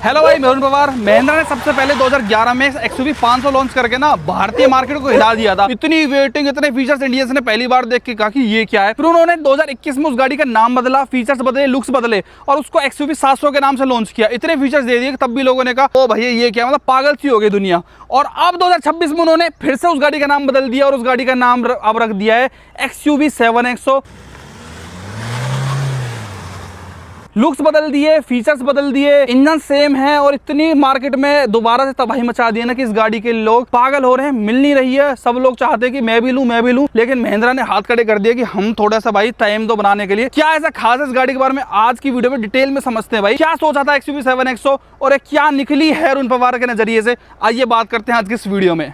Hello भाई, मैं पवार। महिंद्रा ने सबसे पहले 2011 में XUV 500 लॉन्च करके ना भारतीय मार्केट को हिला दिया था। इतनी वेटिंग, इतने फीचर्स इंडियंस ने पहली बार देख के कहा कि ये क्या है। फिर उन्होंने 2021 में उस गाड़ी का नाम बदला, फीचर्स बदले, लुक्स बदले और उसको XUV 700 के नाम से लॉन्च किया। इतने फीचर्स दे दिए कि तब भी लोगों ने कहा ओ भैया ये क्या, मतलब पागल सी हो गई दुनिया। और अब 2026 में उन्होंने फिर से उस गाड़ी का नाम बदल दिया और उस गाड़ी का नाम अब रख दिया है XUV 700। लुक्स बदल दिए, फीचर्स बदल दिए, इंजन सेम है और इतनी मार्केट में दोबारा से तबाही मचा दी है ना कि इस गाड़ी के लोग पागल हो रहे हैं। मिल नहीं रही है, सब लोग चाहते हैं कि मैं भी लूं, लेकिन महिंद्रा ने हाथ खड़े कर दिए कि हम थोड़ा सा भाई टाइम दो बनाने के लिए। क्या ऐसा खास है इस गाड़ी के बारे में आज की वीडियो में डिटेल में समझते हैं भाई। क्या सोचा था XUV 700 और क्या निकली है अरुण पवार के नजरिए से, आइए बात करते हैं आज की इस वीडियो में।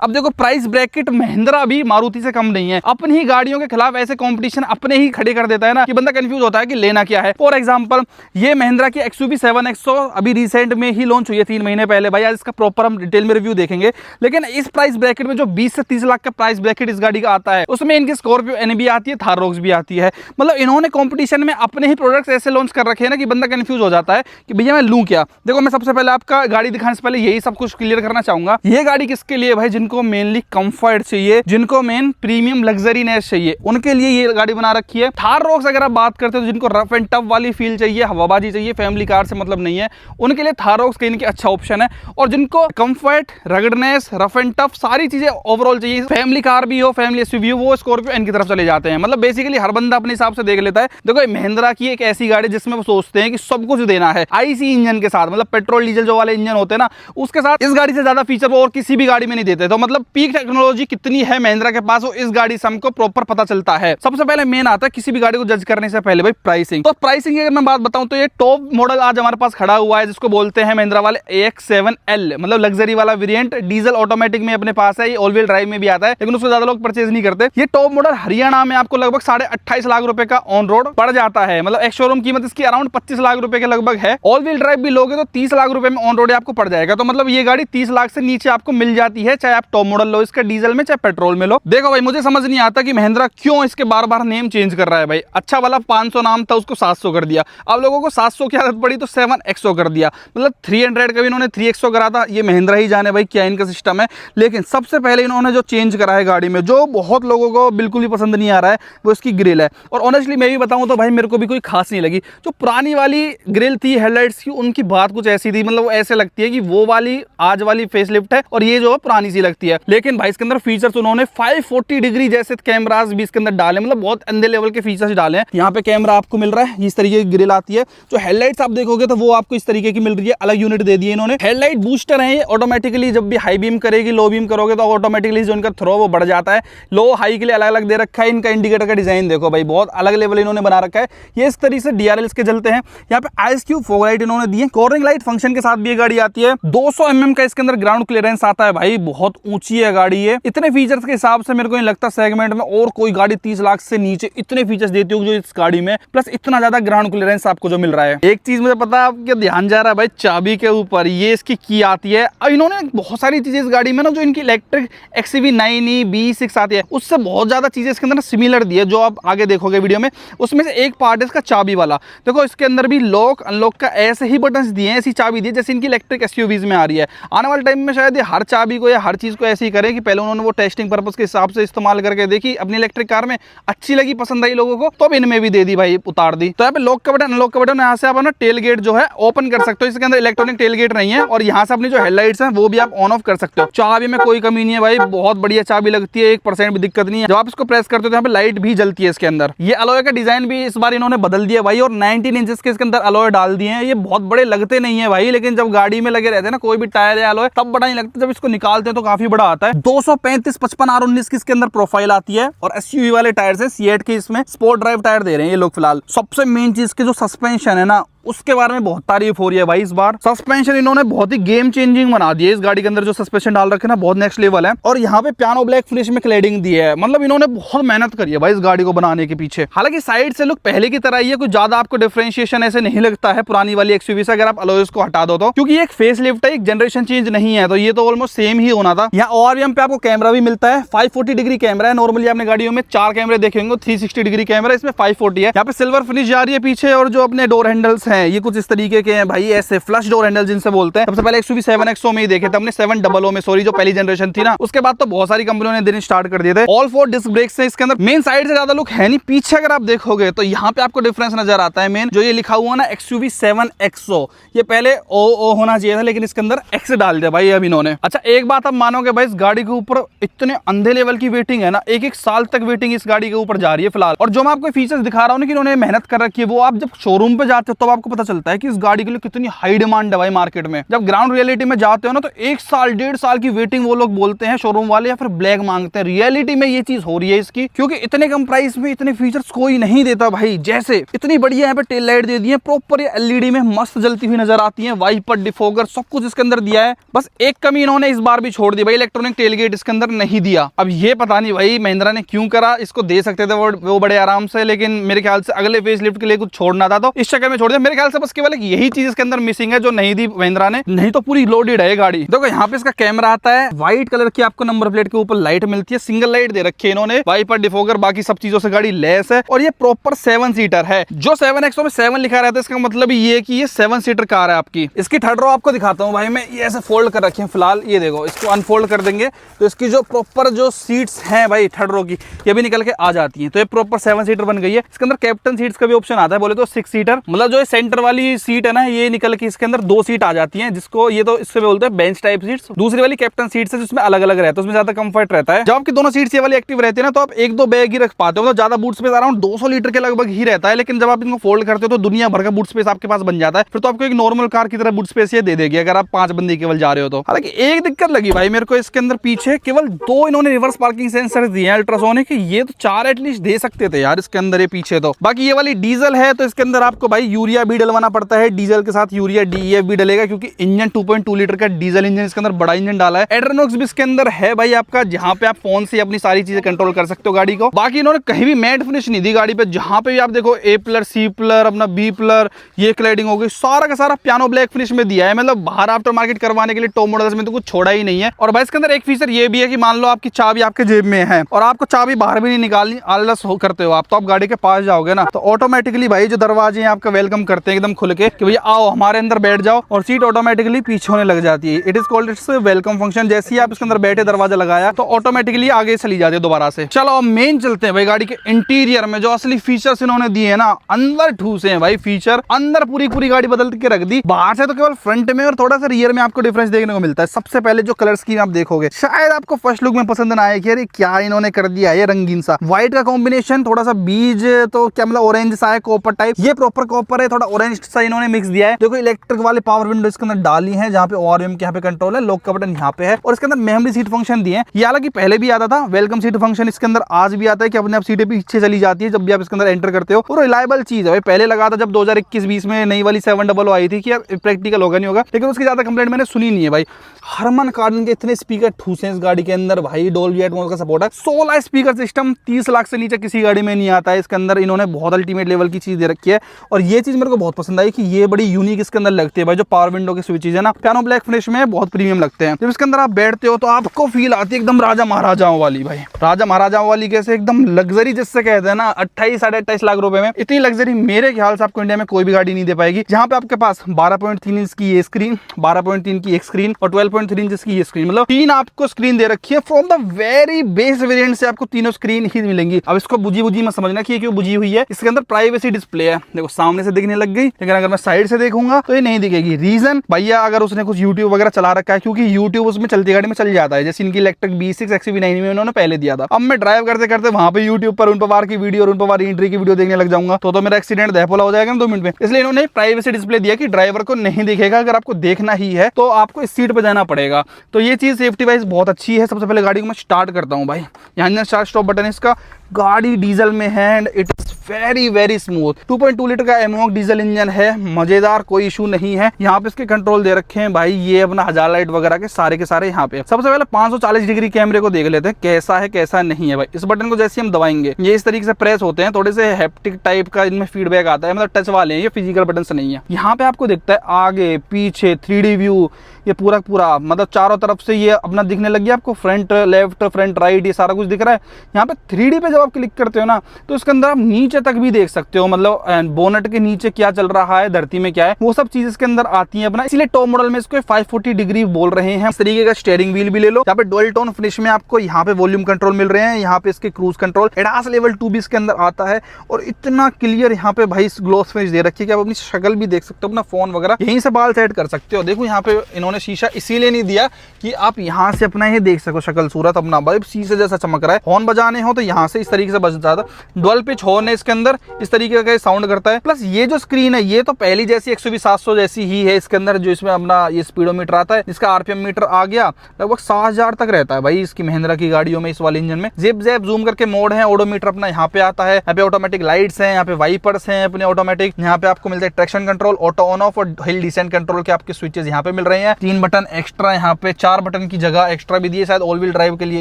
अब देखो, प्राइस ब्रैकेट महिंद्रा भी मारुति से कम नहीं है। अपनी ही गाड़ियों के खिलाफ ऐसे कंपटीशन अपने ही खड़े कर देता है ना कि बंदा कंफ्यूज होता है कि लेना क्या है। फॉर एग्जांपल, ये महिंद्रा की XUV 700 अभी रिसेंट में ही लॉन्च हुई है 3 महीने पहले। भाई आज इसका प्रॉपर हम डिटेल में रिव्यू देखेंगे। लेकिन इस प्राइस ब्रैकेट में जो 20 से 30 लाख का प्राइस ब्रैकेट इस गाड़ी का आता है, उसमें इनकी स्कॉर्पियो एन भी आती है, थार रॉक्स भी आती है। मतलब इन्होंने कॉम्पिटिशन में अपने ही प्रोडक्ट्स ऐसे लॉन्च कर रखे हैं ना कि बंदा कंफ्यूज हो जाता है कि भैया मैं लूं क्या। देखो, मैं सबसे पहले आपका गाड़ी दिखाने से पहले यही सब कुछ क्लियर करना चाहूंगा। ये गाड़ी किसके लिए भाई, जिनको मेनली कंफर्ट चाहिए, जिनको मेन प्रीमियम लग्जरीनेस चाहिए, उनके लिए ये गाड़ी बना रखी है। थार रॉक्स अगर आप बात करते हो तो जिनको रफ एंड टफ वाली फील चाहिए, हवाबाजी चाहिए, फैमिली कार से मतलब नहीं है, उनके लिए थार रॉक्स कहीं अच्छा ऑप्शन है। और जिनको कंफर्ट, रगडनेस, रफ एंड टफ सारी चीजें ओवरऑल चाहिए, फैमिली कार भी हो, फैमिली SUV हो, वो स्कॉर्पियो एन की तरफ चले जाते हैं। मतलब बेसिकली हर बंदा अपने हिसाब से देख लेता है। देखो, महिंद्रा की एक ऐसी गाड़ी जिसमें वो सोचते हैं कि सब कुछ देना है IC इंजन के साथ, मतलब पेट्रोल डीजल जो वाले इंजन होते हैं ना, उसके साथ इस गाड़ी से ज्यादा फीचर वो और किसी भी गाड़ी में नहीं देते। तो मतलब पीक टेक्नोलॉजी कितनी है महिंद्रा के पास, वो इस गाड़ी से हमको प्रॉपर पता चलता है। सबसे पहले मेन आता है किसी भी गाड़ी को जज करने से पहले भाई प्राइसिंग। तो प्राइसिंग की अगर मैं बात बताऊं तो ये टॉप मॉडल आज हमारे पास खड़ा हुआ है, जिसको बोलते हैं महिंद्रा वाले AX7L, मतलब लग्जरी वाला वेरिएंट। डीजल ऑटोमेटिक में अपने पास है, ये ऑल व्हील ड्राइव में भी आता है, लेकिन उसको ज्यादा लोग परचेज नहीं करते। ये टॉप मॉडल हरियाणा में आपको लगभग 28.5 लाख रुपए का ऑन रोड पड़ जाता है। मतलब एक शोरूम कीमत इसकी अराउंड 25 लाख रुपए के लगभग है। ऑल व्हील ड्राइव भी लोगे तो 30 लाख रुपए में ऑन रोड आपको पड़ जाएगा। तो मतलब ये गाड़ी 30 लाख से नीचे आपको मिल जाती है, चाहे आप टॉप मॉडल लो इसका डीजल में, चाहे पेट्रोल में लो। देखो भाई, मुझे समझ नहीं आता कि महिंद्रा क्यों इसके बार बार नेम चेंज कर रहा है। भाई अच्छा वाला 500 नाम था, उसको 700 कर दिया। अब लोगों को 700 की आदत पड़ी तो 7XO कर दिया। मतलब 300 का भी इन्होंने 3XO करा था। ये महिंद्रा ही जाने भाई क्या इनका सिस्टम है। लेकिन सबसे पहले इन्होंने जो चेंज करा है गाड़ी में, जो बहुत लोगों को बिल्कुल भी पसंद नहीं आ रहा है, वो इसकी ग्रिल है। और ऑनेस्टली मैं भी बताऊं तो भाई मेरे को भी कोई खास नहीं लगी। जो पुरानी वाली ग्रिल थी हेडलाइट्स की, उनकी बात कुछ ऐसी थी, मतलब ऐसे लगती है कि वो वाली आज वाली फेसलिफ्ट है और ये जो पुरानी सी लगती है। लेकिन भाई इसके अंदर फीचर्स उन्होंने 540 डिग्री जैसे कैमरास भी इसके अंदर डाले, मतलब बहुत अंदर लेवल के फीचर्स डाले हैं। यहाँ पे कैमरा आपको मिल रहा है, इस तरीके की ग्रिल आती है। जो हेडलाइट्स आप देखोगे तो वो आपको इस तरीके की मिल रही है, अलग यूनिट दे दिए इन्होंने। हेडलाइट बूस्टर है ये, ऑटोमेटिकली जब भी हाई बीम करेगी, लो बीम करोगे तो ऑटोमेटिकली जो इनका थ्रो वो बढ़ जाता है। लो हाई के लिए अलग अलग दे रखा है। इनका इंडिकेटर का डिजाइन देखो भाई, बहुत अलग लेवल इन्होंने बना रखा है। ये इस तरीके से DRLs के जलते हैं। यहाँ पे ISQ फॉग लाइट इन्होंने दी है, कॉर्निंग लाइट फंक्शन के साथ भी ये गाड़ी आती है। 200 mm का इसके अंदर ग्राउंड क्लियरेंस आता है भाई, बहुत ऊंची है गाड़ी ये। इतने फीचर्स के हिसाब से मेरे को नहीं लगता सेगमेंट में और कोई गाड़ी 30 लाख से नीचे इतने फीचर्स देती होगी जो इस गाड़ी में, प्लस इतना ज्यादा ग्राउंड क्लियरेंस आपको जो मिल रहा है। एक चीज मुझे पता है आपके ध्यान जा रहा है भाई, चाबी के ऊपर ये इसकी की आती है। और इन्होंने बहुत सारी चीजें इस गाड़ी में ना, जो इनकी इलेक्ट्रिक XUV 9e B6 आती है, उससे बहुत ज्यादा चीजें इसके अंदर सिमिलर दी है, जो आप आगे देखोगे वीडियो में। उसमें से एक पार्ट है इसका चाबी वाला। देखो इसके अंदर भी लॉक अनलॉक का ऐसे ही बटन दिए हैं, ऐसी चाबी दी है जैसे इनकी इलेक्ट्रिक SUVs में आ रही है। आने वाले टाइम में शायद ये हर चाबी को या हर चीज को ऐसे ही करें कि पहले उन्होंने वो टेस्टिंग पर्पज के हिसाब से इस्तेमाल करके देखी, अपनी इलेक्ट्रिक कार में अच्छी लगी, पसंद आई लोगों को, तो अब इनमें भी दे दी भाई, उतार दी। तो यहाँ पे लॉक का बटन, अनलॉक का बटन, यहाँ से आप ना टेल गेट जो है ओपन कर सकते हो। इसके अंदर इलेक्ट्रॉनिक टेल गेट नहीं है। और यहाँ से अपनी जो हेडलाइट्स हैं वो भी आप ऑन ऑफ कर सकते हो। चाबी में कोई कमी नहीं है भाई, बहुत बढ़िया चाबी लगती है, 1% भी दिक्कत नहीं है। जब आप इसको प्रेस करते हो तो यहाँ पे लाइट भी जलती है इसके अंदर। ये अलॉय का डिजाइन भी इस बार इन्होंने बदल दिया भाई, और 19 इंचेस के इसके अंदर अलॉय डाल दिए हैं। ये बहुत बड़े लगते नहीं है भाई, लेकिन जब गाड़ी में लगे रहते हैं ना कोई भी टायर या अलॉय, तब बड़ा नहीं लगता। जब इसको निकालते हैं तो काफी बड़ा आता है। 235 55 R19 की इसके अंदर प्रोफाइल आती है। और SUV वाले टायर से C8 के इसमें स्पोर्ट ड्राइव टायर दे रहे हैं ये लोग फिलहाल। सबसे मेन चीज के जो सस्पेंशन है ना, उसके बारे में बहुत तारीफ हो रही है भाई। इस बार सस्पेंशन इन्होंने बहुत ही गेम चेंजिंग बना दी है। इस गाड़ी के अंदर जो सस्पेंशन डाल रखे ना, बहुत नेक्स्ट लेवल है। और यहाँ पे पियानो ब्लैक फिनिश में क्लेडिंग दी है। मतलब इन्होंने बहुत मेहनत करी है भाई इस गाड़ी को बनाने के पीछे। हालांकि साइड से लुक पहले की तरह ही है, कुछ ज्यादा आपको डिफरेंशिएशन ऐसे नहीं लगता है पुरानी वाली XUV से, अगर आप अलॉयज को हटा दो तो, क्योंकि एक फेस लिफ्ट है, एक जनरेशन चेंज नहीं है, तो ये तो ऑलमोस्ट सेम ही होना था। यहाँ ORVM पे आपको कैमरा भी मिलता है, 540 डिग्री कैमरा है। नॉर्मली आपने गाड़ियों में 4 कैमरे देखे होंगे, 360 डिग्री कैमरा, इसमें 540 है। यहाँ पे सिल्वर फिनिश जा रही है पीछे, और जो अपने डोर हैंडल्स हैं ये कुछ इस तरीके के हैं भाई, ऐसे फ्लश डोर हैंडल जिनसे बोलते हैं। सबसे पहले XUV 7XO में ही देखे थे हमने, 700 में सॉरी, जो पहली जनरेशन थी ना, उसके बाद तो बहुत सारी कंपनियों ने देने स्टार्ट कर दिए थे। ऑल 4 डिस्क ब्रेक्स है इसके अंदर। मेन साइड से ज्यादा लुक है नहीं, पीछे अगर आप देखोगे तो यहाँ पे आपको डिफरेंस नजर आता है। मेन जो ये लिखा हुआ ना XUV 7XO, ये पहले ओ होना चाहिए था, लेकिन इसके अंदर X डाल दिया भाई अब इन्होंने। अच्छा एक बात आप मानोगे भाई, इस गाड़ी के ऊपर इतने अंधे लेवल की वेटिंग है ना, एक साल तक वेटिंग इस गाड़ी के ऊपर जा रही है फिलहाल। और जो मैं आपको फीचर्स दिखा रहा हूँ ना कि इन्होंने मेहनत कर रखी है, वो आप जब शोरूम पे जाते हो तो आपको पता चलता है कि इस गाड़ी के लिए कितनी हाई डिमांड है भाई मार्केट में। जब ग्राउंड रियलिटी में जाते हो ना तो 1 साल 1.5 साल की वेटिंग वो लोग बोलते हैं शोरूम वाले, या फिर ब्लैक मांगते हैं। रियलिटी में ये चीज हो रही है इसकी, क्योंकि इतने कम प्राइस में इतने फीचर्स कोई नहीं देता भाई। जैसे इतनी बढ़िया यहाँ पे टेल लाइट दे दी है, प्रॉपर ये LED में मस्त जलती हुई नजर आती है, वाइपर डिफोगर सब कुछ इसके अंदर दिया है। बस एक कमी इन्होंने इस बार भी छोड़ दी भाई, इलेक्ट्रॉनिक टेलगेट इसके अंदर नहीं दिया। अब ये पता नहीं भाई महिंद्रा ने क्यों करा, इसको दे सकते थे वो बड़े आराम से, लेकिन मेरे ख्याल से अगले फेसलिफ्ट के लिए कुछ छोड़ना था तो इस चक्कर में छोड़ दिया। मेरे ख्याल से बस केवल यही चीज इसके अंदर मिसिंग है जो नहीं दी महिंद्रा ने, नहीं तो पूरी लोडेड है गाड़ी। देखो यहाँ पे इसका कैमरा आता है, व्हाइट कलर की आपको नंबर प्लेट के ऊपर लाइट मिलती है, सिंगल लाइट दे रखी है इन्होंने, वाइपर डिफोगर बाकी सब चीजों से गाड़ी लेस है। और ये प्रॉपर 7 सीटर है। जो 7XO में 7 लिखा रहता है इसका मतलब ये कि ये 7 सीटर कार है आपकी। इसकी थर्ड रो आपको दिखाता हूँ भाई मैं, ये ऐसे फोल्ड कर रखी है फिलहाल, ये देखो इसको अनफोल्ड कर देंगे तो इसकी जो प्रॉपर जो सीट्स हैं भाई थर्ड रो की, ये भी निकल के आ जाती हैं। तो ये प्रॉपर 7 सीटर बन गई है। इसके अंदर कैप्टन सीट्स का भी ऑप्शन आता है, बोले तो 6 सीटर, मतलब जो सेंटर वाली सीट है ना, ये निकल के इसके अंदर 2 सीट आ जाती हैं, जिसको ये तो इससे बोलते हैं बेंच टाइप सीट्स। दूसरी वाली कैप्टन सीट्स है जिसमें अलग अलग रहता है, उसमें ज्यादा कंफर्ट रहता है। जब आपकी दोनों सीट्स ये वाली एक्टिव रहती है ना, तो आप 1-2 बैग ही रख पाते हो, मतलब ज्यादा बूट स्पेस अराउंड 200 लीटर के लगभग ही रहता है। लेकिन जब आप इनको फोल्ड करते हो तो दुनिया भर का बूट स्पेस आपके पास बन जाता है, फिर तो आपको एक नॉर्मल कार की तरह बूट स्पेस ये दे देगी अगर आप 5 बंदे केवल जा रहे हो तो। हालांकि एक दिक्कत लगी भाई मेरे को इसके अंदर, पीछे केवल 2 इन्होंने रिवर्स पार्किंग सेंसर दिए हैं अल्ट्रासोनिक, ये तो 4 एटलीस्ट दे सकते थे यार इसके अंदर ये पीछे तो। बाकी ये वाली डीजल है तो इसके अंदर आपको भाई यूरिया भी डलवाना पड़ता है, डीजल के साथ यूरिया DEF भी डलेगा, क्योंकि इंजन 2.2 लीटर का डीजल इंजन इसके अंदर बड़ा इंजन डाला है। एड्रेनॉक्स भी इसके अंदर है भाई आपका, जहां पे आप फोन से अपनी सारी चीजें कंट्रोल कर सकते हो गाड़ी को। बाकी इन्होंने कहीं भी मैट फिनिश नहीं दी गाड़ी पे, जहां पे भी आप देखो A+, C+, अपना B+, ये क्लैडिंग हो गई, सारा का सारा पियानो ब्लैक फिनिश में दिया है। मतलब बाहर आफ्टर मार्केट करवाने के लिए टॉप मॉडल्स में तो कुछ छोड़ा ही नहीं है। और भाई इसके अंदर एक फीचर ये भी है कि मान लो आपकी चाबी आपके जेब में है और आपको चाबी बाहर भी नहीं निकालनी, आलस करते हो आप, तो आप गाड़ी के पास जाओगे ना तो ऑटोमेटिकली भाई जो दरवाजे हैं आपका वेलकम करते हैं एकदम खुल के कि भैया आओ हमारे अंदर बैठ जाओ, और सीट ऑटोमेटिकली पीछे होने लग जाती है। It is called its welcome function. जैसे ही आप इसके अंदर बैठे दरवाजा लगाया तो ऑटोमेटिकली आगे चली जाती है दोबारा से। चलो अब मेन चलते हैं भाई गाड़ी के इंटीरियर में, जो असली फीचर्स इन्होंने दिए हैं ना, अंदर ठूसे हैं भाई फीचर, अंदर पूरी गाड़ी बदल के रख दी। बाहर से तो केवल फ्रंट में और थोड़ा सा रियर में आपको डिफरेंस देखने को मिलता है। सबसे पहले जो कलर स्कीम आप देखोगे शायद आपको फर्स्ट लुक में पसंद ना आए कि अरे क्या इन्होंने कर दिया है, रंगीन सा व्हाइट का कॉम्बिनेशन, थोड़ा सा बीज तो क्या मतलब ऑरेंज सा है, कॉपर टाइप, ये प्रॉपर कॉपर है, थोड़ा ऑरेंज सा इन्होंने मिक्स दिया है। देखो इलेक्ट्रिक वाले पावर विंडो इसके अंदर डाली है, जहाँ पे ORM के यहाँ पे कंट्रोल है, लॉक का बटन यहाँ पे है, और इसके अंदर मेमोरी सीट फंक्शन दिए हैं। ये हालांकि पहले भी आता था, वेलकम सीट फंक्शन इसके अंदर आज भी आता है कि अपने आप सीटें पीछे चली जाती है जब भी आप इसके अंदर एंटर करते हो। और रिलायबल चीज है, पहले लगा था जब 2021-20 में नई वाली 700 आई थी कि यार प्रैक्टिकल होगा नहीं होगा, लेकिन उसकी ज्यादा कंप्लेंट मैंने सुनी नहीं है भाई। हरमन कार्डन के इतने स्पीकर ठूसे इस गाड़ी के अंदर भाई, डोल्बी एटमॉस का सपोर्ट है, 16 स्पीकर सिस्टम, 30 लाख से नीचे किसी गाड़ी में नहीं आता है। इसके अंदर इन्होंने बहुत अल्टीमेट लेवल की चीज दे रखी है, और ये चीज मेरे को बहुत पसंद आई कि ये बड़ी यूनिक इसके अंदर लगती है भाई। जो पावर विंडो की स्विचेज है ना, पियानो ब्लैक फिनिश में बहुत प्रीमियम लगते हैं। जब इसके अंदर आप बैठते हो तो आपको फील आती है एकदम राजा महाराजाओं वाली भाई। राजा महाराजाओं वाली कैसे, एकदम लग्जरी जिससे कहते हैं ना, 28-28.5 लाख रुपए में इतनी लग्जरी मेरे ख्याल से आपको इंडिया में कोई भी गाड़ी नहीं दे पाएगी। जहां पे आपके पास 12.3 इंच की ये स्क्रीन, 12.3 की एक स्क्रीन और 12.3 इंच की ये स्क्रीन, मतलब 3 आपको स्क्रीन दे रखी है। From the very base variant से आपको तीनों स्क्रीन ही मिलेंगी। अब इसको बुझी मत समझना कि ये क्यों बुझी हुई है, इसके अंदर प्राइवेसी डिस्प्ले है। देखो सामने से दिखने लग गई, लेकिन अगर मैं साइड से देखूंगा तो ये नहीं दिखेगी। रीजन भैया अगर उसने कुछ यूट्यूब वगैरह चला रखा है, क्योंकि यूट्यूब उसमें चलती गाड़ी में चल जाता है, जैसे इनकी इलेक्ट्रिक B6 XUV9 में उन्होंने पहले दिया था। अब मैं ड्राइव करते करते वहां पे यूट्यूब पर उन पवार की वीडियो और उन पवार एंट्री की वीडियो देखने लग जाऊंगा तो मेरा एक्सीडेंट दहपोला हो जाएगा 2 मिनट में। इसलिए इन्होंने प्राइवेसी डिस्प्ले दिया कि ड्राइवर को नहीं दिखेगा, अगर आपको देखना ही है तो आपको इस सीट पे जाना पड़ेगा। तो ये चीज सेफ्टी वाइज बहुत अच्छी है। सबसे पहले गाड़ी को मैं स्टार्ट करता हूँ भाई, यहाँ स्टार्ट स्टॉप बटन इसका, गाड़ी डीजल में है and it is very smooth. 2.2 litre का एमोक डीजल इंजन है, मजेदार, कोई इशू नहीं है। यहाँ पे इसके कंट्रोल दे रखे हैं भाई, ये अपना हजार लाइट वगैरह के सारे यहाँ पे। सबसे पहले 540 डिग्री कैमरे को देख लेते हैं कैसा है कैसा नहीं है भाई। इस बटन को जैसे हम दबाएंगे ये इस तरीके से प्रेस होते हैं, थोड़े से हैप्टिक टाइप का इनमें फीडबैक आता है, मतलब टच वाले हैं, ये फिजिकल बटन से नहीं है। यहाँ पे आपको दिखता है आगे पीछे 3D व्यू, ये पूरा मतलब चारों तरफ से ये अपना दिखने लग गया आपको, फ्रंट लेफ्ट फ्रंट राइट ये सारा कुछ दिख रहा है। यहाँ पे 3D पे जब आप क्लिक करते हो ना तो इसके अंदर आप नीचे तक भी देख सकते हो, मतलब बोनट के नीचे क्या चल रहा है, धरती में क्या है, वो सब चीज इसके अंदर आती है अपना। इसलिए टॉप मॉडल में इसको 540 डिग्री बोल रहे हैं। इस तरीके का स्टीयरिंग व्हील भी ले लो। यहाँ पे डुअल टोन फिनिश में आपको यहाँ पे वॉल्यूम कंट्रोल मिल रहे हैं, यहाँ पे इसके क्रूज कंट्रोल, एडास लेवल 2 भी इसके अंदर आता है। और इतना क्लियर यहाँ पे भाई ग्लॉस फिनिश दे रखी है कि आप अपनी शक्ल भी देख सकते हो, अपना फोन वगैरह यहीं से बाल सेट कर सकते हो। देखो यहाँ पे इन्होंने शीशा इसीलिए नहीं दिया कि आप यहाँ से अपना ये देख सको शक्ल सूरत अपना, भाई शीशे जैसा चमक रहा है। हॉर्न बजाने हो तो यहाँ से इस तरीके से बज जाता है। डुअल पिच हॉर्न है इसके अंदर, इस तरीके का साउंड करता है। प्लस ये जो स्क्रीन है ये तो पहली जैसी 120/700 जैसी ही है इसके अंदर, जो इसमें अपना ये स्पीडोमीटर आता है, इसका आरपीएम मीटर आ गया, लगभग 6000 तक रहता है भाई इसकी महिंद्रा की गाड़ियों में, इस वाले इंजन में। जिप जैप जूम करके मोड है, ओडोमीटर अपना यहाँ पे आता है, यहाँ पे ऑटोमेटिक लाइट्स हैं, यहाँ पे वाइपर्स हैं अपने ऑटोमेटिक, यहाँ पे आपको मिलता है traction control, auto on off और हिल डिसेंट कंट्रोल के आपके स्विचेस यहाँ पे मिल रहे हैं। 3 बटन एक्स्ट्रा, यहाँ पे 4 बटन की जगह एक्स्ट्रा भी दिए, शायद ऑल व्हील ड्राइव के लिए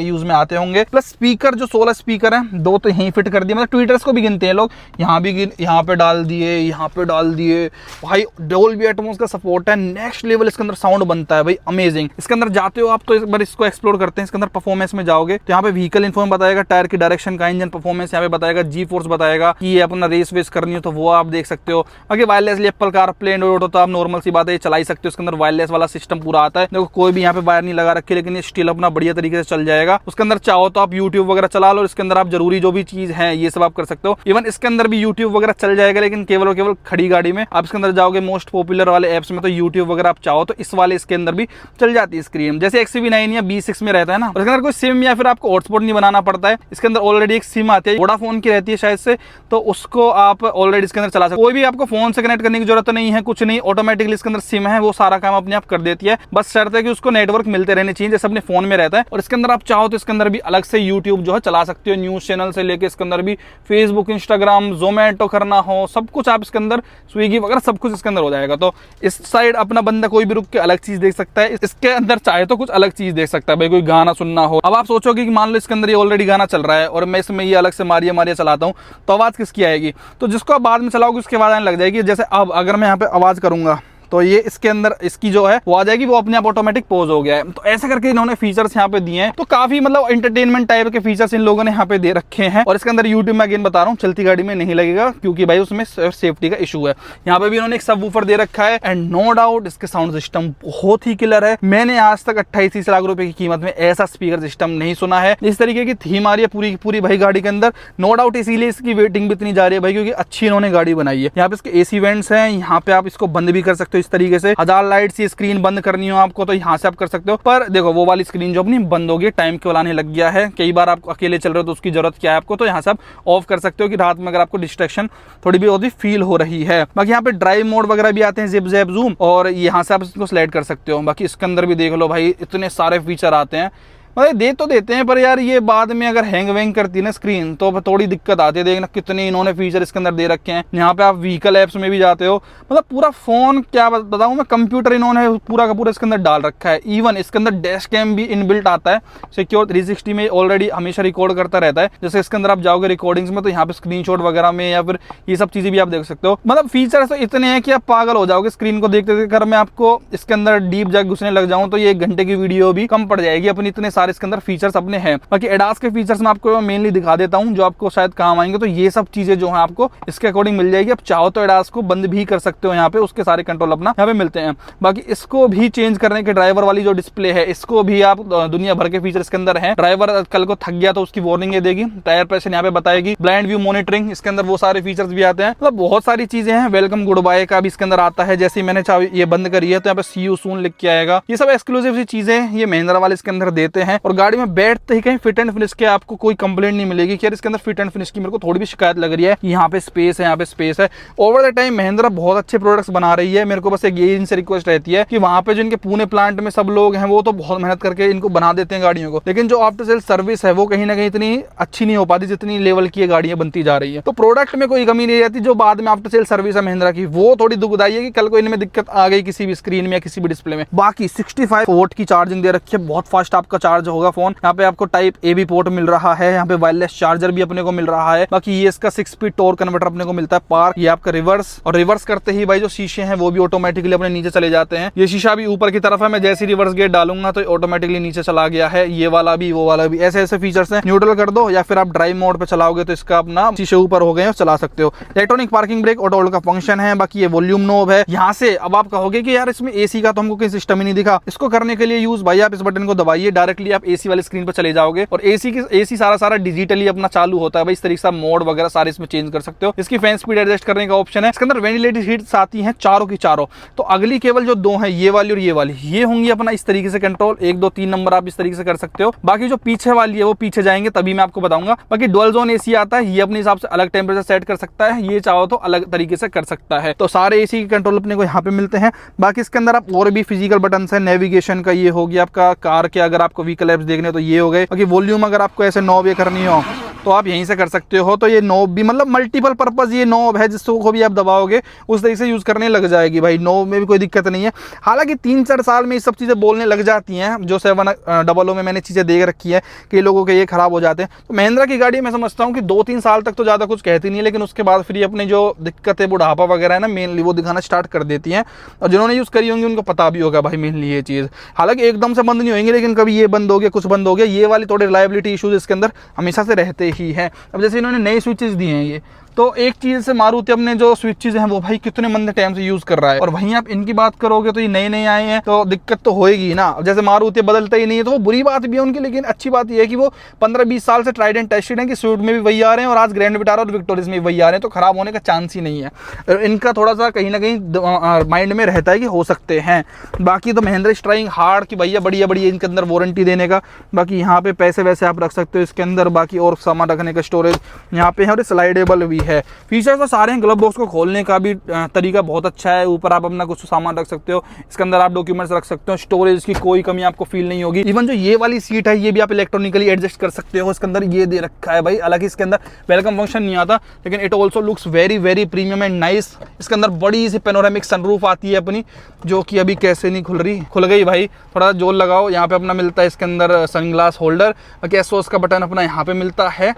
यूज में आते होंगे। प्लस स्पीकर जो 16 स्पीकर है, 2 तो यहीं फिट कर दिए, मतलब ट्विटर्स को भी गिनते हैं लोग, यहाँ भी यहाँ पे डाल दिए, यहाँ पे डाल दिए भाई। डोल्बी एटमॉस का सपोर्ट है, नेक्स्ट लेवल इसके अंदर साउंड बनता है भाई, अमेजिंग। इसके अंदर जाते हो आप तो एक बार इसको एक्सप्लोर करते हैं। इसके अंदर परफॉर्मेंस में जाओगे तो यहाँ पे व्हीकल इन्फॉर्म बताएगा, टायर की डायरेक्शन का, इंजन परफॉर्मेंस यहाँ पे बताएगा, जी फोर्स बताएगा कि ये अपना रेस वेस करनी हो तो वो आप देख सकते हो। बाकी वायरलेसली एप्पल कारप्ले एंड्रॉइड तो आप नॉर्मल सी बात है चला ही सकते हो, इसके अंदर वायरलेस वाला सिस्टम पूरा आता है। देखो कोई भी यहाँ पे वायर नहीं लगा रखी, लेकिन ये स्टिल अपना बढ़िया तरीके से चल जाएगा। उसके अंदर चाहो तो आप यूट्यूब वगैरह चला लो, इसके अंदर आप जरूरी जो भी चीज है ये सब आप कर सकते हो। इवन इसके अंदर भी यूट्यूब वगैरह चल जाएगा, लेकिन केवल और केवल खड़ी गाड़ी में। आप इसके अंदर जाओगे मोस्ट पॉपुलर वाले एप्स में तो यूट्यूब वगैरह आप चाहो तो इस वाले इसके अंदर भी चल जाती है स्क्रीन, जैसे XUV9 या B6 में रहता है ना। और इसके अंदर कोई सिम या फिर आपको हॉटस्पॉट नहीं बनाना पड़ता है, इसके अंदर ऑलरेडी एक सिम आती है, वोडाफोन की रहती है शायद से, तो उसको आप ऑलरेडी इसके अंदर चला सकते हो। कोई भी आपको फोन से कनेक्ट करने की जरूरत नहीं है, कुछ नहीं, ऑटोमेटिकली इसके अंदर सिम है, वो सारा काम अपने आप कर देती है। बस शर्त है कि उसको नेटवर्क मिलते रहने चाहिए, जैसे अपने फोन में रहता है। और इसके अंदर आप चाहो तो इसके अंदर भी अलग से यूट्यूब जो है चला सकते हो, न्यूज चैनल से लेके इसके अंदर भी फेसबुक, इंस्टाग्राम, जोमेटो करना हो, सब कुछ आप इसके अंदर, स्विगी वगैरह सब कुछ इसके अंदर हो जाएगा। तो इस साइड अपना बंदा कोई भी रुक के अलग चीज देख सकता है, इसके अंदर चाहे तो कुछ अलग चीज देख सकता है भाई, कोई गाना सुनना हो। अब आप सोचोगे कि मान लो इसके अंदर ये ऑलरेडी गाना चल रहा है और मैं इसमें ये अलग से मारिया चलाता हूँ तो आवाज किसकी आएगी? तो जिसको आप बाद में चलाओगे उसके बाद आने लग जाएगी। जैसे अब अगर मैं यहाँ पे आवाज करूंगा तो ये इसके अंदर इसकी जो है वो आ जाएगी, वो अपने आप ऑटोमेटिक पॉज हो गया है। तो ऐसा करके इन्होंने फीचर्स यहाँ पे दिए हैं, तो काफी मतलब एंटरटेनमेंट टाइप के फीचर्स इन लोगों ने यहाँ पे दे रखे हैं। और इसके अंदर यूट्यूब में अगेन बता रहा हूँ चलती गाड़ी में नहीं लगेगा, क्योंकि भाई उसमें सेफ्टी का इशू है। यहाँ पे भी इन्होंने एक सबवूफर दे रखा है एंड नो डाउट इसके साउंड सिस्टम बहुत ही किलर है। मैंने आज तक 28 लाख रुपए की कीमत में ऐसा स्पीकर सिस्टम नहीं सुना है। इस तरीके की थीम आ रही है पूरी पूरी भाई गाड़ी के अंदर, नो डाउट इसीलिए इसकी वेटिंग भी इतनी जा रही है भाई, क्योंकि अच्छी इन्होंने गाड़ी बनाई है। यहाँ पे इसके AC वेंट्स हैं, यहाँ पे आप इसको बंद भी कर सकते हो इस तरीके से। लाइट सी स्क्रीन बंद करनी हो आपको तो यहाँ से आप कर सकते हो, पर देखो वो वाली स्क्रीन जो अपनी बंद होगी, टाइम केवल आने लग गया है। कई बार आप अकेले चल रहे हो तो उसकी जरूरत क्या है आपको, तो यहाँ से आप ऑफ कर सकते हो कि रात में अगर आपको डिस्ट्रैक्शन थोड़ी भी होती फील हो रही है। बाकी यहाँ पे ड्राइव मोड वगैरह भी आते हैं, जिप जैप जूम, और यहाँ से आप इसको स्लाइड कर सकते हो। बाकी इसके अंदर भी देख लो भाई इतने सारे फीचर आते हैं, मतलब दे तो देते हैं पर यार ये बाद में अगर हैंग वैंग करती है ना स्क्रीन तो थोड़ी दिक्कत आती है। देखना कितने इन्होंने फीचर इसके अंदर दे रखे हैं। यहाँ पे आप व्हीकल एप्स में भी जाते हो, मतलब पूरा फोन क्या बताऊँ मैं, कंप्यूटर इन्होंने पूरा का पूरा इसके अंदर डाल रखा है। इवन इसके अंदर डैश कैम भी इनबिल्ट आता है, सिक्योर 360 में ऑलरेडी हमेशा रिकॉर्ड करता रहता है। जैसे इसके अंदर आप जाओगे रिकॉर्डिंग्स में तो यहाँ पे स्क्रीनशॉट वगैरह में या फिर ये सब चीजें भी आप देख सकते हो। मतलब फीचर्स तो इतने हैं कि आप पागल हो जाओगे स्क्रीन को देखते देखते। अगर मैं आपको इसके अंदर डीप जाके घुसने लग जाऊँ तो ये 1 घंटे की वीडियो भी कम पड़ जाएगी अपनी, इतने सारे इसके अंदर फीचर्स अपने हैं। बाकी एडास के फीचर्स मैं आपको मेनली दिखा देता हूं जो आपको शायद काम आएंगे, तो ये सब चीजें जो है आपको इसके अकॉर्डिंग मिल जाएगी। आप चाहो तो एडास को बंद भी कर सकते हो, यहाँ पे उसके सारे कंट्रोल अपना यहाँ पे मिलते हैं। बाकी इसको भी चेंज करने के ड्राइवर वाली जो डिस्प्ले है इसको भी आप दुनिया भर के फीचर इसके अंदर है। ड्राइवर कल को थक गया तो उसकी वार्निंग देगी, टायर प्रेशर यहाँ पे बताएगी, ब्लाइंड व्यू मॉनिटरिंग, इसके अंदर वो सारे फीचर्स भी आते हैं। मतलब बहुत सारी चीजें हैं। वेलकम गुड बाय का भी इसके अंदर आता है, जैसे मैंने चाहे ये बंद करी है तो यहाँ पे सी यू सून लिख के आएगा। ये सब एक्सक्लूसिव सी चीजें ये महिंद्रा वाले इसके अंदर देते हैं। और गाड़ी में बैठते ही कहीं फिट एंड फिनिश के आपको कोई कंप्लेंट नहीं मिलेगी कि यार इसके अंदर फिट एंड फिनिश की मेरे को थोड़ी भी शिकायत लग रही है। यहाँ पे स्पेस है, यहाँ पे स्पेस है। ओवर द टाइम महिंद्रा बहुत अच्छे प्रोडक्ट्स बना रही है। मेरे को बस एक ये इनसे रिक्वेस्ट रहती है कि वहाँ पे जो इनके पुणे प्लांट में सब लोग हैं वो तो बहुत मेहनत करके इनको बना देते हैं गाड़ियों को, लेकिन जो आफ्टर सेल सर्विस है वो कहीं ना कहीं इतनी अच्छी नहीं हो पाती जितनी लेवल की गाड़ियां बनती जा रही है। तो प्रोडक्ट में कोई कमी नहीं रहती। जो बाद में आफ्टर सेल सर्विस है महिंद्रा की वो थोड़ी दुखदाई है कि कल को इनमें दिक्कत आ गई किसी भी स्क्रीन में या किसी भी डिस्प्ले में। बाकी 65 वोल्ट की चार्जिंग दे रखी है, बहुत फास्ट आपका चार्ज चार्ज होगा फोन। यहाँ पे आपको टाइप ए भी पोर्ट मिल रहा है, यहाँ पे वायरलेस चार्जर भी अपने को मिल रहा है। बाकी ये इसका 6 स्पीड टॉर्क कन्वर्टर अपने को मिलता है। पार्क, ये आपका रिवर्स, और रिवर्स करते ही भाई जो शीशे हैं वो भी ऑटोमेटिकली अपने नीचे चले जाते हैं। ये शीशा भी ऊपर की तरफ है, मैं जैसे रिवर्स गेट डालूंगा तो ऑटोमेटिकली नीचे चला गया है। ये वाला भी, वो वाला भी, ऐसे ऐसे फीचर्स हैं। न्यूट्रल कर दो या फिर आप ड्राइव मोड पे चलाओगे तो इसका अपना शीशे ऊपर हो गए और चला सकते हो। Electronic parking brake auto hold का फंक्शन है। बाकी ये वॉल्यूम नॉब है। यहाँ से अब आप कहोगे कि यार इसमें एसी का तो हमको कोई सिस्टम ही नहीं दिखा। इसको करने के लिए यूज भाई आप इस बटन को दबाइए, डायरेक्टली आप एसी वाली स्क्रीन पर चले जाओगे और एसी सारा डिजिटली अपना चालू होता है भाई। इस तरीके से मोड वगैरह सारे इसमें चेंज कर सकते हो। इसकी फैन स्पीड एडजस्ट करने का ऑप्शन है। इसके अंदर वेंटिलेटेड हीट्स आती हैं चारों की चारों। तो अगली केवल जो दो है, ये वाली और ये वाली, ये होंगी अपना इस तरीके से कंट्रोल। 1 2 3 नंबर आप इस तरीके से कर सकते हो। बाकी जो पीछे वाली है वो पीछे जाएंगे तभी मैं आपको बताऊंगा। बाकी डुअल जोन एसी आता है, ये अपने हिसाब से अलग टेम्परेचर सेट कर सकता है, ये चाहो तो अलग तरीके से कर सकता है। तो सारे एसी के कंट्रोल अपने को यहाँ पे मिलते हैं। बाकी इसके अंदर आप और भी फिजिकल बटन है। नेविगेशन का ये हो गया आपका, कार के अगर आपको व्हीकल एप्स देखने तो ये हो गए। बाकी वॉल्यूम अगर आपको ऐसे नॉब ये करनी हो तो आप यहीं से कर सकते हो। तो ये नॉब भी मतलब मल्टीपल पर्पज ये नॉब है, जिसको भी आप दबाओगे उस तरीके से यूज करने लग जाएगी भाई। नॉब में भी कोई दिक्कत नहीं है। हालांकि 3-4 साल में ये सब चीज़ें बोलने लग जाती हैं। जो 700 में मैंने चीज़ें देख रखी है कि लोगों के ये खराब हो जाते हैं। तो महिंद्रा की गाड़ी मैं समझता हूँ कि 2-3 साल तक तो ज़्यादा कुछ कहती नहीं है, लेकिन उसके बाद फिर ये अपनी जो दिक्कत है बुढ़ापा वगैरह है ना, मेनली वो दिखाना स्टार्ट कर देती हैं। और जिन्होंने यूज़ करी होंगी उनको पता भी होगा भाई मेनली ये चीज़। हालांकि एकदम से बंद नहीं होंगी, लेकिन कभी ये बंद हो गया, कुछ बंद हो गया। ये वाली थोड़े रिलायबिलिटी इशूज़ इसके अंदर हमेशा से रहते ही हैं। अब जैसे इन्होंने नए स्विचेस दिए हैं, ये तो एक चीज़ से मारुति अपने जो स्विचेस हैं वो भाई कितने मंदे टाइम से यूज़ कर रहा है। और वहीं आप इनकी बात करोगे तो ये नए नए आए हैं तो दिक्कत तो होएगी ना। जैसे मारुति बदलता ही नहीं है तो वो बुरी बात भी है उनकी, लेकिन अच्छी बात ये है कि वो 15-20 साल से ट्राइड एंड टेस्टेड है कि स्विफ्ट में भी वही आ रहे हैं और आज ग्रैंड विटारा और विक्टोरियस में भी वही आ रहे हैं। तो खराब होने का चांस ही नहीं है। इनका थोड़ा सा कहीं ना कहीं माइंड में रहता है कि हो सकते हैं। बाकी तो महिंद्रा स्ट्राइंग हार्ड कि भैया बढ़िया बढ़िया इनके अंदर वारंटी देने का। बाकी यहाँ पे पैसे वैसे आप रख सकते हो इसके अंदर। बाकी और सामान रखने का स्टोरेज यहाँ पे है और स्लाइडेबल भी है। फीचर्स तो सारे हैं। ग्लव बॉक्स को खोलने का भी तरीका बहुत अच्छा है। ऊपर आप अपना कुछ सामान रख सकते हो, इसके अंदर आप डॉक्यूमेंट्स रख सकते हो। स्टोरेज की कोई कमी आपको फील नहीं होगी। इवन जो ये वाली सीट है ये भी आप इलेक्ट्रॉनिकली एडजस्ट कर सकते हो। इसके अंदर ये दे रखा है भाई। हालांकि इसके अंदर वेलकम फंक्शन नहीं आता, लेकिन it also looks very very premium and nice. इसके अंदर बड़ी सी पेनोरामिक सनरूफ आती है अपनी, जो कि अभी कैसे नहीं खुल रही, खुल गई भाई। थोड़ा जोर लगाओ। यहाँ पे अपना मिलता है इसके अंदर सनग्लास होल्डर। बाकी एसओएस का बटन अपना यहाँ पे मिलता है।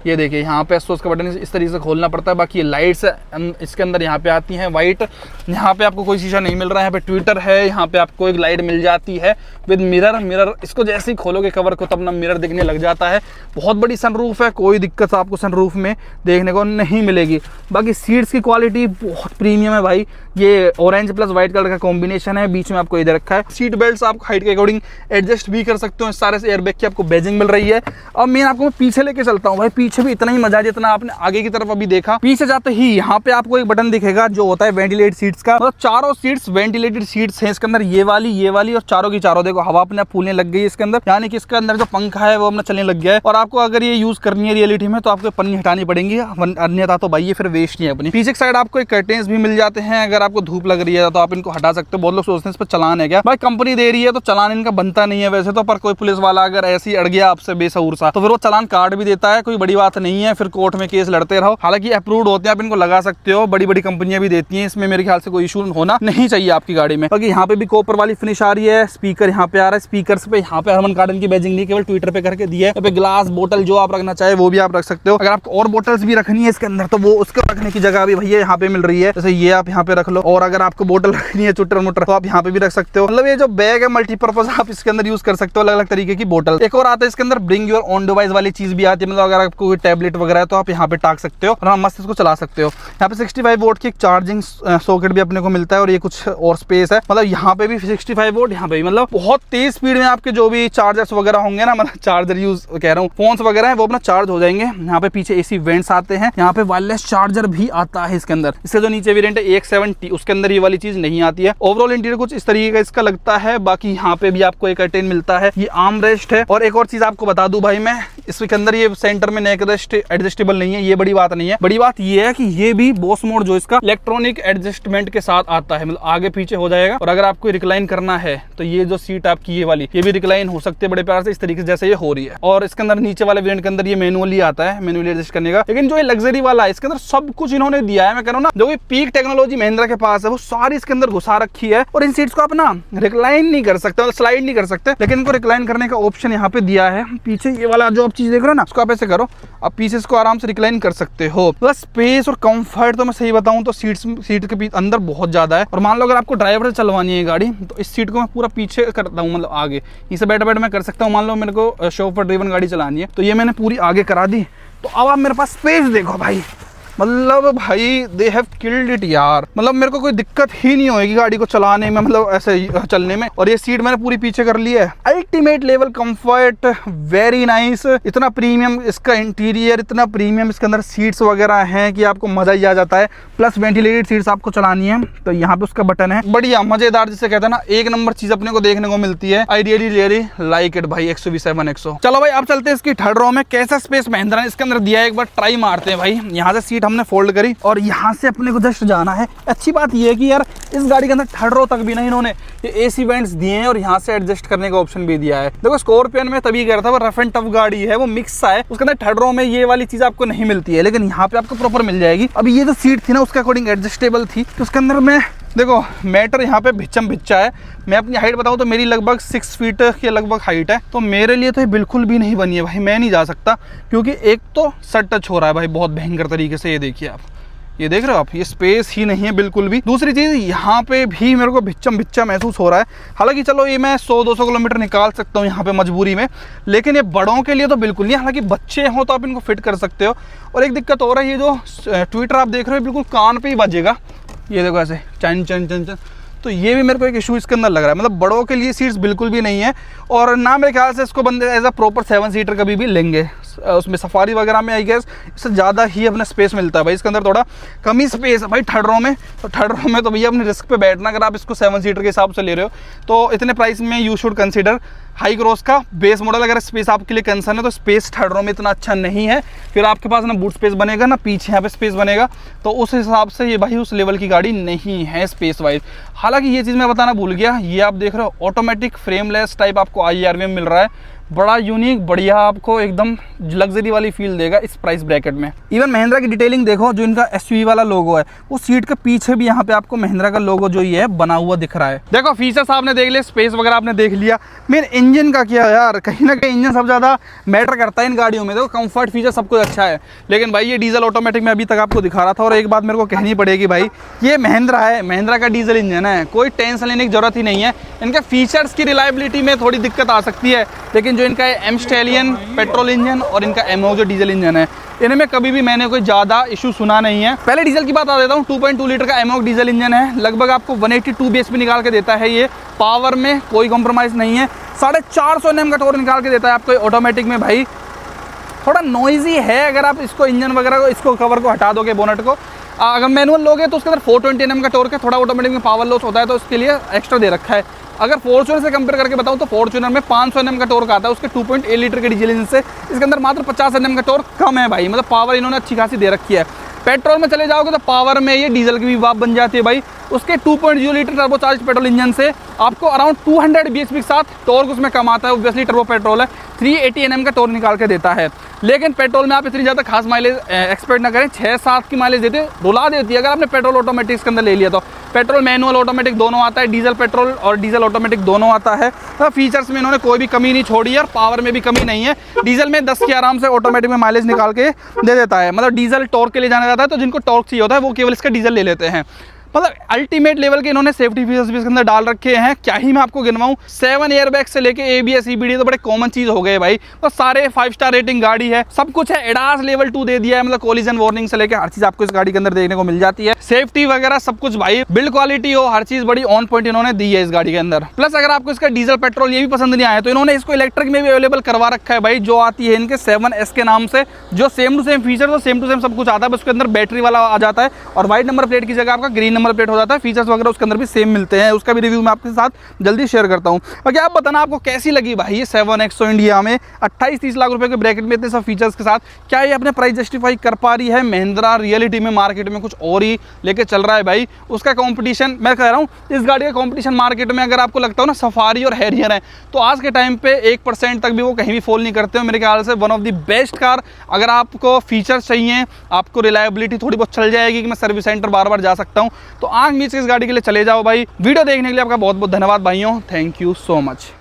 ये देखिए यहाँ पे एसओएस का बटन इस तरीके से खोलना पड़ता है। बाकी ये लाइट्स इसके अंदर यहाँ पे आती हैं वाइट। यहाँ पे आपको कोई शीशा नहीं मिल रहा है। यहाँ पे ट्विटर है। यहाँ पे आपको एक लाइट मिल जाती है विद मिरर। इसको जैसे ही खोलोगे कवर को तो अपना मिरर दिखने लग जाता है। बहुत बड़ी सनरूफ है, कोई दिक्कत आपको सनरूफ में देखने को नहीं मिलेगी। बाकी सीट्स की क्वालिटी बहुत प्रीमियम है भाई। ये ऑरेंज प्लस व्हाइट कलर का कॉम्बिनेशन है। बीच में आपको इधर रखा है। सीट बेल्ट आपको हाइट के अकॉर्डिंग एडजस्ट भी कर सकते हो। सारे से एयरबैग की आपको बेजिंग मिल रही है। और मैं आपको पीछे लेके चलता हूँ भाई। पीछे भी इतना ही मजा है जितना आपने आगे की तरफ अभी देखा। पीछे जाते ही यहाँ पे आपको एक बटन दिखेगा जो होता है वेंटिलेटेड सीट्स का। मतलब चारों सीट्स वेंटिलेटेड सीट्स हैं इसके अंदर। ये वाली और चारों की चारों देखो हवा अपने फूलने लग गई इसके अंदर। यानी कि इसके अंदर जो पंखा है वो अपना चलने लग गया है। और आपको अगर ये यूज करनी है रियलिटी में तो आपको पन्नी हटानी पड़ेगी, अन्यथा तो भाई ये फिर वेस्ट नहीं है अपनी। पीछे साइड आपको एक कर्टेन्स भी मिल जाते हैं। अगर आपको धूप लग रही है तो आप इनको हटा सकते हो। बहुत लोग सोचते हैं इस पर चलान है क्या भाई, कंपनी दे रही है तो चलान इनका बनता नहीं है वैसे तो। पर कोई पुलिस वाला अगर ऐसे ही अड़ गया आपसे बेसऊर सा तो फिर वो चलान काट भी देता है। कोई बड़ी बात नहीं है, फिर कोर्ट में केस लड़ते रहो। हालांकि अप्रूव्ड होते हैं, आप इनको लगा सकते हो। बड़ी बड़ी कंपनियां भी देती हैं। इसमें मेरे ख्याल से कोई इशू होना नहीं चाहिए आपकी गाड़ी में। बाकी यहाँ पे भी कॉपर वाली फिनिश आ रही है। स्पीकर यहाँ पे आ रहा है। स्पीकर पे यहाँ पे हरमन कार्डन की बैजिंग नहीं, केवल ट्विटर पे करके दिया है। यहाँ पे ग्लास बोतल जो आप रखना चाहे वो भी आप रख सकते हो। अगर आपको और बोतल्स भी रखनी है इसके अंदर तो वो उसको रखने की जगह भी भैया यहाँ पे मिल रही है। जैसे ये आप यहाँ पे रख लो। और अगर आपको बोतल रखनी है चुटर मुटर तो आप यहाँ पे भी रख सकते हो। मतलब ये जो बैग है मल्टीपर्पज आप इसके अंदर यूज कर सकते हो। अलग अलग तरीके की बोतल। एक और आता है इसके अंदर ब्रिंग योर ओन डिवाइस वाली चीज भी आती है। मतलब अगर आपको कोई टैबलेट वगैरह है तो आप यहाँ पे टाक सकते हो और मस्त इसको चला सकते हो। यहाँ पे 65 वोल्ट की एक चार्जिंग सॉकेट भी अपने को मिलता है। और ये कुछ और स्पेस है। मतलब यहाँ पे भी 65 वोल्ट, यहाँ पे भी मतलब बहुत तेज स्पीड में आपके जो भी चार्जर्स वगैरह होंगे ना, मतलब चार्जर यूज कह रहा हूँ, फोन्स वगैरह है वो अपना चार्ज हो जाएंगे। यहाँ पे पीछे एसी वेंट्स आते हैं। यहाँ पे वायरलेस चार्जर भी आता है इसके अंदर। इसका जो नीचे वेरिएंट है EX7T उसके अंदर ये वाली चीज नहीं आती है। ओवरऑल इंटीरियर कुछ इस तरीके का इसका लगता है। बाकी यहाँ पे भी आपको एक कर्टेन मिलता है। ये आर्म रेस्ट है। और एक और चीज आपको बता दूं भाई मैं, इसके अंदर ये सेंटर में नेक रेस्ट एडजस्टेबल नहीं है, ये बड़ी बात नहीं है। बड़ी बात ये है कि ये भी बॉस मोड जो इसका इलेक्ट्रॉनिक एडजस्टमेंट के साथ आता है, मतलब आगे पीछे हो जाएगा। और अगर आपको रिक्लाइन करना है तो ये जो सीट आपकी ये वाली ये भी रिक्लाइन हो सकती है बड़े प्यार से, इस तरीके से जैसे ये हो रही है। और इसके अंदर नीचे वाले वेरिएंट के अंदर ये मैनुअली आता है, मैनुअली एडजस्ट करने का। लेकिन जो ये लग्जरी वाला है इसके अंदर सब कुछ इन्होंने दिया है। मैं कह रहा हूं ना, जो भी पीक टेक्नोलॉजी महिंद्रा के पास है वो सारी इसके अंदर घुसा रखी है। और इन सीट्स को आप ना रिक्लाइन नहीं कर सकते, मतलब स्लाइड नहीं कर सकते, लेकिन इनको रिक्लाइन करने का ऑप्शन यहाँ पे दिया है। पीछे ये वाला जो आप चीज देख रहे हो ना, उसको आप ऐसे करो, आप पीछे इसको आराम से रिक्लाइन कर सकते हो। प्लस स्पेस और कंफर्ट तो मैं सही बताऊं तो सीट के अंदर बहुत ज्यादा है। और मान लो अगर आपको ड्राइवर से चलवानी है गाड़ी तो इस सीट को मैं पूरा पीछे करता हूँ, मतलब आगे इसे बैठ मैं कर सकता हूँ। मान लो मेरे को शोफर ड्रिवन गाड़ी चलानी है तो ये मैंने पूरी आगे करा दी। तो अब आप मेरे पास स्पेस देखो भाई, मतलब भाई दे हैव किल्ड इट यार। मतलब मेरे को कोई दिक्कत ही नहीं होगी गाड़ी को चलाने में, मतलब ऐसे चलने में। और ये सीट मैंने पूरी पीछे कर ली है। Ultimate level comfort, very nice. इतना प्रीमियम इसका इंटीरियर, इतना प्रीमियम इसके अंदर सीट्स वगैरह हैं कि आपको मजा ही आ जाता है। प्लस वेंटिलेटेड सीट्स आपको चलानी है तो यहाँ पे उसका बटन है, बढ़िया मजेदार, जिसे कहते हैं ना एक नंबर चीज अपने को देखने को मिलती है। I really really like it भाई XUV7 XO। चलो भाई अब चलते हैं इसकी थर्ड रो में, कैसा स्पेस महिंद्रा ने इसके अंदर दिया है एक बार ट्राई मारते हैं भाई। यहाँ से सीट हमने फोल्ड करी और यहाँ से अपने को जस्ट जाना है। अच्छी बात यह है कि यार इस गाड़ी के अंदर थर्ड रो तक भी ना इन्होंने ये AC वेंट्स दिए हैं और यहाँ से एडजस्ट करने का ऑप्शन भी दिया है। देखो स्कॉर्पियन में तभी कह रहा था वो रफ एंड टफ गाड़ी है, वो मिक्स सा है, उसके अंदर थर्ड रो में ये वाली चीज आपको नहीं मिलती है, लेकिन यहाँ पे आपको प्रॉपर मिल जाएगी। अभी ये जो सीट थी ना उसके अकॉर्डिंग एडजस्टेबल थी, तो उसके अंदर में देखो मैटर यहाँ पे भिच्चम भिच्चा है। मैं अपनी हाइट बताऊँ तो मेरी लगभग 6 फीट के लगभग हाइट है, तो मेरे लिए तो ये बिल्कुल भी नहीं बनी है भाई। मैं नहीं जा सकता क्योंकि एक तो सट टच हो रहा है भाई बहुत भयंकर तरीके से। ये देखिए आप, ये देख रहे हो आप, ये स्पेस ही नहीं है बिल्कुल भी। दूसरी चीज़ यहाँ पे भी मेरे को भिच्चम भिच्चा महसूस हो रहा है। हालांकि चलो ये मैं 100-200 किलोमीटर निकाल सकता हूँ यहाँ पे मजबूरी में, लेकिन ये बड़ों के लिए तो बिल्कुल नहीं। हालांकि बच्चे हो तो आप इनको फिट कर सकते हो। और एक दिक्कत हो रहा है, ये जो ट्विटर आप देख रहे हो बिल्कुल कान पे ही बजेगा, ये देखो ऐसे चन चन चन चन। तो ये भी मेरे को एक इशू इसके अंदर लग रहा है, मतलब बड़ों के लिए सीट्स बिल्कुल भी नहीं है। और ना मेरे ख्याल से इसको बंदे एज अ प्रॉपर 7 सीटर कभी भी लेंगे। उसमें सफारी वगैरह में आई गेस इससे ज़्यादा ही अपना स्पेस मिलता है भाई। इसके अंदर थोड़ा कमी स्पेस है भाई थर्ड रो में। तो थर्ड रो में तो भैया अपने रिस्क पे बैठना, अगर आप इसको 7 सीटर के हिसाब से ले रहे हो तो इतने प्राइस में you should consider high cross का बेस मॉडल। अगर स्पेस आपके लिए कंसर्न है तो स्पेस थर्ड रो में इतना अच्छा नहीं है। फिर आपके पास ना बूट स्पेस बनेगा ना पीछे यहाँ पे स्पेस बनेगा, तो उस हिसाब से ये भाई उस लेवल की गाड़ी नहीं है स्पेस वाइज। हालांकि ये चीज़ मैं बताना भूल गया, ये आप देख रहे हो ऑटोमेटिक फ्रेमलेस टाइप आपको IRV में मिल रहा है। बड़ा यूनिक, बढ़िया, आपको एकदम लग्जरी वाली फील देगा इस प्राइस ब्रैकेट में। इवन महिंद्रा की डिटेलिंग देखो, जो इनका SUV वाला लोगो है वो सीट के पीछे भी यहाँ पे आपको महिंद्रा का लोगो जो ये है बना हुआ दिख रहा है। देखो फीचर्स आपने देख लिया, स्पेस वगैरह आपने देख लिया। मेन इंजन का क्या यार, कहीं ना कहीं इंजन सब ज़्यादा मैटर करता है इन गाड़ियों में। देखो कंफर्ट फीचर सब कुछ अच्छा है, लेकिन भाई ये डीजल ऑटोमेटिक में अभी तक आपको दिखा रहा था। और एक बात मेरे को कहनी पड़ेगी भाई, ये महिंद्रा है, महिंद्रा का डीजल इंजन है, कोई टेंशन लेने की जरूरत ही नहीं है। इनके फीचर्स की रिलायबिलिटी में थोड़ी दिक्कत आ सकती है, लेकिन जो इनका एम स्टैलियन पेट्रोल इंजन और इनका एमओ जो डीजल इंजन है, इनमें कभी भी मैंने कोई ज़्यादा इशू सुना नहीं है। पहले डीजल की बात बता देता हूँ, 2.2 लीटर का एमओ डीजल इंजन है, लगभग आपको 182 bhp निकाल के देता है। ये पावर में कोई कॉम्प्रोमाइज़ नहीं है। 450 Nm का टॉर्क निकाल के देता है आपको ऑटोमेटिक में। भाई थोड़ा नॉइजी है, अगर आप इसको इंजन वगैरह को इसको कवर को हटा दोगे बोनट को, अगर मैनुअल लोगे तो उसके अंदर 420 Nm का टॉर्क है। थोड़ा ऑटोमेटिक में पावर लॉस होता है तो उसके लिए एक्स्ट्रा दे रखा है। अगर फॉर्च्यूनर से कंपेयर करके बताऊं तो फॉर्च्यूनर में 500 Nm का टॉर्क आता है उसके 2.8 लीटर के डीजल इंजन से। इसके अंदर मात्र 50 Nm का टॉर्क कम है भाई, मतलब पावर इन्होंने अच्छी खासी दे रखी है। पेट्रोल में चले जाओगे तो पावर में ये डीजल की भी बात बन जाती है भाई। उसके 2.0 लीटर टर्बोचार्ज पेट्रोल इंजन से आपको अराउंड 200 bhp के साथ टॉर्क उसमें कम आता है। ऑब्वियसली टर्बो पेट्रोल है, 380 Nm का टॉर्क निकाल के देता है। लेकिन पेट्रोल में आप इतनी ज़्यादा खास माइलेज एक्सपेक्ट ना करें, 6-7 की माइलेज देते रुला देती है अगर आपने पेट्रोल ऑटोमेटिक इसके अंदर ले लिया तो। पेट्रोल मैनुअल ऑटोमेटिक दोनों आता है, डीजल पेट्रोल और डीजल ऑटोमेटिक दोनों आता है। तो फीचर्स में इन्होंने कोई भी कमी नहीं छोड़ी है और पावर में भी कमी नहीं है। डीजल में 10 की आराम से ऑटोमेटिक में माइलेज निकाल के दे देता है। मतलब डीजल टॉर्क के लिए जाना जाता है तो जिनको टॉर्क चाहिए होता है वो केवल इसका डीजल ले लेते हैं। मतलब अल्टीमेट लेवल के इन्होंने सेफ्टी फीचर्स भी इसके अंदर डाल रखे हैं। क्या ही मैं आपको गिनवाऊं, 7 एयरबैग से लेके ABS EBD तो बड़े कॉमन चीज हो गए भाई। तो सारे 5 स्टार रेटिंग गाड़ी है, सब कुछ है। एडास लेवल 2 दे दिया है, मतलब कोलिजन वार्निंग से लेके हर चीज आपको इस गाड़ी के अंदर देखने को मिल जाती है। सेफ्टी वगैरह सब कुछ भाई, बिल्ड क्वालिटी हो, हर चीज बड़ी ऑन पॉइंट इन्होंने दी है इस गाड़ी के अंदर। प्लस अगर आपको इसका डीजल पेट्रोल ये भी पसंद नहीं आया तो इन्होंने इसको इलेक्ट्रिक में भी अवेलेबल करवा रखा है भाई, जो आती है इनके 7S के नाम से, जो सेम टू सेम फीचर, तो सेम टू सेम सब कुछ आता है। उसके अंदर बैटरी वाला आ जाता है और व्हाइट नंबर प्लेट की जगह आपका ग्रीन नंबर प्लेट हो जाता है, फीचर्स वगैरह उसके अंदर भी सेम मिलते हैं, उसका भी रिव्यू मैं आपके साथ जल्दी शेयर करता हूँ। बाकी आप बताना आपको कैसी लगी भाई ये 7X इंडिया में 28-30 लाख रुपए के ब्रैकेट में इतने सब फीचर्स के साथ, क्या ये अपने प्राइस जस्टिफाई कर पा रही है? महिंद्रा रियलिटी में मार्केट में कुछ और ही लेके चल रहा है भाई, उसका कंपटीशन मैं कह रहा हूँ, इस गाड़ी का कंपटीशन मार्केट में अगर आपको लगता हो ना सफारी और हैरियर है, तो आज के टाइम पे 1% तक भी वो कहीं भी फॉल नहीं करते हो। मेरे ख्याल से one of the best car. अगर आपको फीचर्स चाहिए, आपको रिलायबिलिटी थोड़ी बहुत चल जाएगी कि मैं सर्विस सेंटर बार बार जा सकता हूँ, तो आंख मीच के इस गाड़ी के लिए चले जाओ भाई। वीडियो देखने के लिए आपका बहुत बहुत धन्यवाद भाइयों, थैंक यू सो मच।